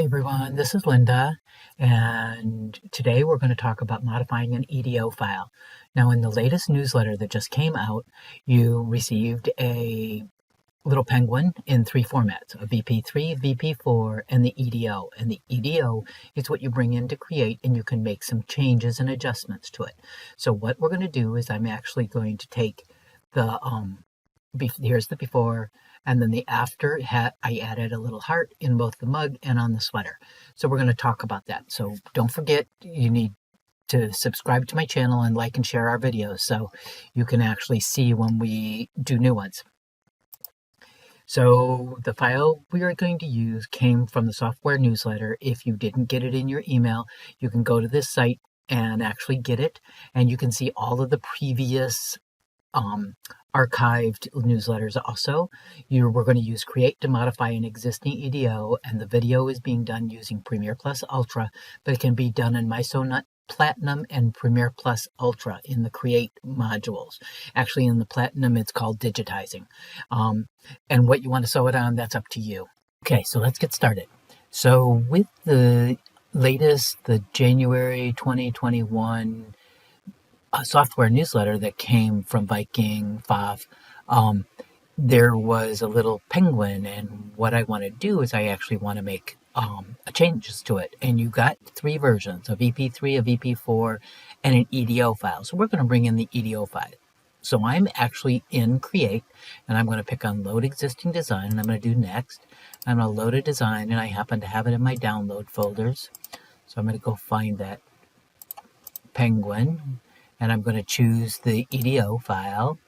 Hi everyone, this is Linda, and today we're going to talk about modifying an EDO file. Now, in the latest newsletter that just came out, you received a little penguin in three formats: a VP3, VP4, and the EDO. And the EDO is what you bring in to create, and you can make some changes and adjustments to it. So what we're going to do is I'm actually going to take the here's the before, and then the after. I added a little heart in both the mug and on the sweater. So we're going to talk about that. So don't forget, you need to subscribe to my channel and like and share our videos so you can actually see when we do new ones. So the file we are going to use came from the software newsletter. If you didn't get it in your email, you can go to this site and actually get it, and you can see all of the previous archived newsletters. Also, we're going to use Create to modify an existing EDO, and the video is being done using Premier+ Ultra, but it can be done in MySonut Platinum and Premier+ Ultra in the Create modules. Actually, in the Platinum, it's called digitizing. And what you want to sew it on, that's up to you. Okay, so let's get started. So with the latest, the January 2021 software newsletter that came from Viking FAF, there was a little penguin, and what I want to do is I actually want to make changes to it. And you got three versions: a VP3, a VP4, and an EDO file. So we're going to bring in the EDO file. So I'm actually in Create, and I'm going to pick on Load Existing Design, and I'm going to do Next. I'm going to load a design, and I happen to have it in my download folders. So I'm going to go find that penguin, and I'm going to choose the EDO file.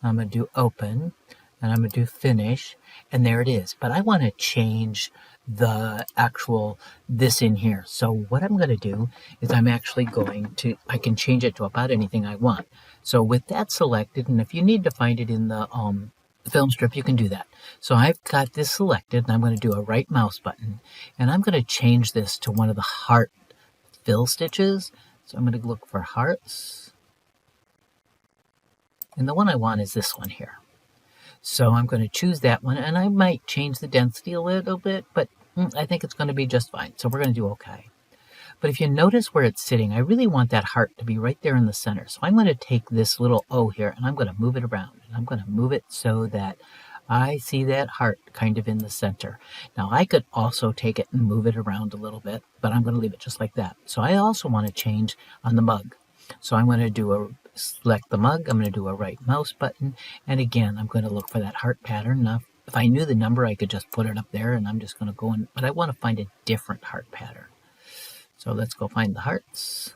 I'm going to do Open, and I'm going to do Finish, and there it is. But I want to change the actual this in here. So what I'm going to do is I'm actually going to, I can change it to about anything I want. So with that selected, and if you need to find it in the film strip, you can do that. So I've got this selected, and I'm going to do a right mouse button, and I'm going to change this to one of the heart fill stitches. So I'm going to look for hearts, and the one I want is this one here. So I'm going to choose that one, and I might change the density a little bit, but I think it's going to be just fine. So we're going to do OK. But if you notice where it's sitting, I really want that heart to be right there in the center. So I'm going to take this little O here, and I'm going to move it around. And I'm going to move it so that I see that heart kind of in the center. Now, I could also take it and move it around a little bit, but I'm going to leave it just like that. So I also want to change on the mug. So I'm going to select the mug. I'm going to do a right mouse button. And again, I'm going to look for that heart pattern. Now, if I knew the number, I could just put it up there, and I'm just going to go in. But I want to find a different heart pattern. So let's go find the hearts.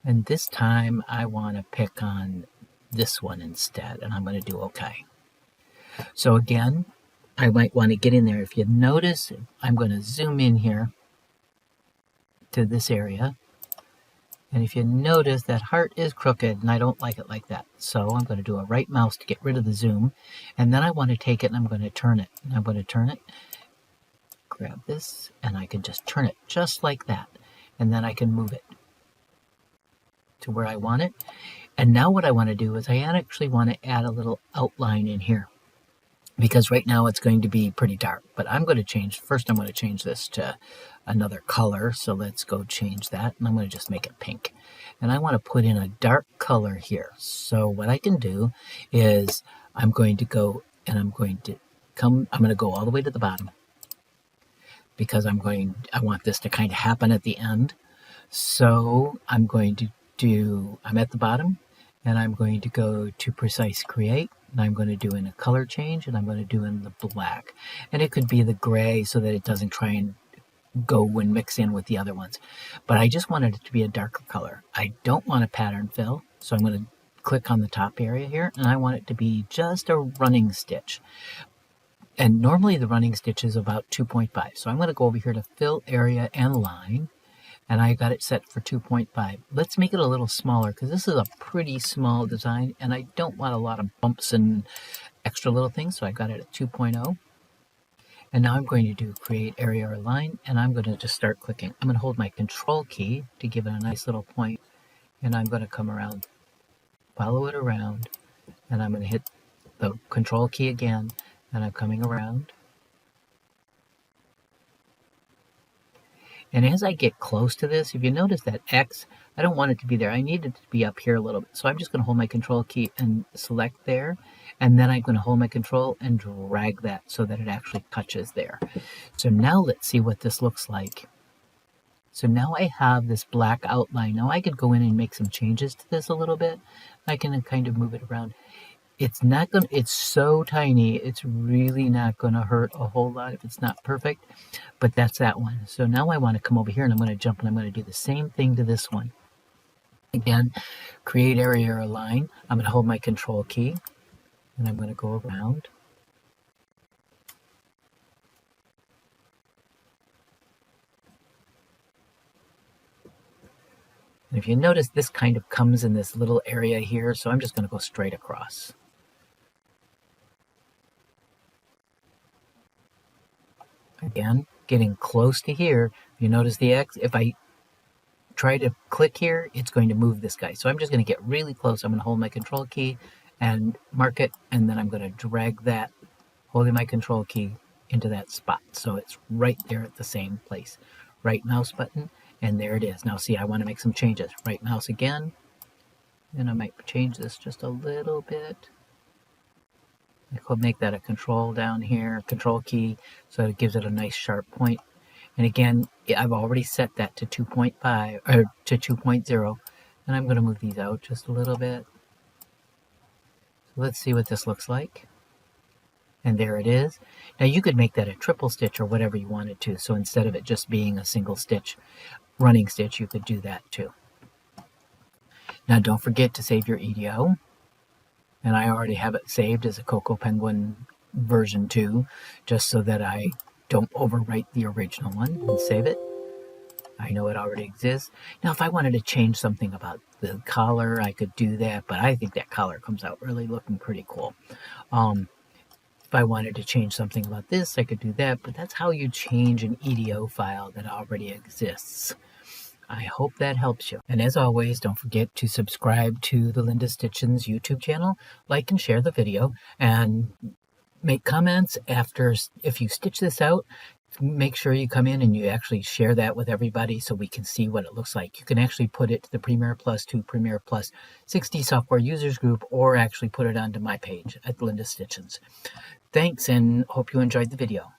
And this time, I want to pick on this one instead. And I'm going to do OK. So again, I might want to get in there. If you notice, I'm going to zoom in here to this area. And if you notice, that heart is crooked, and I don't like it like that. So I'm going to do a right mouse to get rid of the zoom. And then I want to take it, and I'm going to turn it. And I'm going to turn it, grab this, and I can just turn it just like that. And then I can move it to where I want it. And now what I want to do is I actually want to add a little outline in here, because right now it's going to be pretty dark. But I'm going to change, first I'm going to change this to another color. So let's go change that, and I'm going to just make it pink. And I want to put in a dark color here. So what I can do is I'm going to go, and I'm going to go all the way to the bottom, because I want this to kind of happen at the end. So I'm going to I'm at the bottom, and I'm going to go to Precise Create, and I'm going to do in a color change, and I'm going to do in the black. And it could be the gray so that it doesn't try and go and mix in with the other ones. But I just wanted it to be a darker color. I don't want a pattern fill, so I'm going to click on the top area here, and I want it to be just a running stitch. And normally the running stitch is about 2.5. So I'm going to go over here to Fill Area and Line, and I got it set for 2.5. Let's make it a little smaller, because this is a pretty small design, and I don't want a lot of bumps and extra little things, so I got it at 2.0. And now I'm going to do Create Area or Line, and I'm going to just start clicking. I'm going to hold my Control key to give it a nice little point, and I'm going to come around, follow it around, and I'm going to hit the Control key again, and I'm coming around. And as I get close to this, if you notice that X, I don't want it to be there. I need it to be up here a little bit. So I'm just going to hold my control key and select there. And then I'm going to hold my control and drag that so that it actually touches there. So now let's see what this looks like. So now I have this black outline. Now I could go in and make some changes to this a little bit. I can kind of move it around. It's so tiny, it's really not gonna hurt a whole lot if it's not perfect, but that's that one. So now I wanna come over here and I'm gonna jump and I'm gonna do the same thing to this one. Again, create area or align. I'm gonna hold my control key and I'm gonna go around. And if you notice, this kind of comes in this little area here, so I'm just gonna go straight across. Again, getting close to here, you notice the X, if I try to click here, it's going to move this guy. So I'm just going to get really close. I'm going to hold my control key and mark it, and then I'm going to drag that, holding my control key into that spot. So it's right there at the same place. Right mouse button, and there it is. Now see, I want to make some changes. Right mouse again, and I might change this just a little bit. I could make that a control down here, control key, so it gives it a nice sharp point. And again, I've already set that to 2.5 or to 2.0, and I'm going to move these out just a little bit. So let's see what this looks like. And there it is. Now you could make that a triple stitch or whatever you wanted to. So instead of it just being a single stitch, running stitch, you could do that too. Now don't forget to save your EDO. And I already have it saved as a Coco Penguin version 2, just so that I don't overwrite the original one, and save it. I know it already exists. Now, if I wanted to change something about the collar, I could do that, but I think that collar comes out really looking pretty cool. If I wanted to change something about this, I could do that, but that's how you change an EDO file that already exists. I hope that helps you. And as always, don't forget to subscribe to the Linda Stitchens YouTube channel, like and share the video, and make comments after. If you stitch this out, make sure you come in and you actually share that with everybody so we can see what it looks like. You can actually put it to the Premier+2 Premier+ 60 software users group, or actually put it onto my page at Linda Stitchens. Thanks, and hope you enjoyed the video.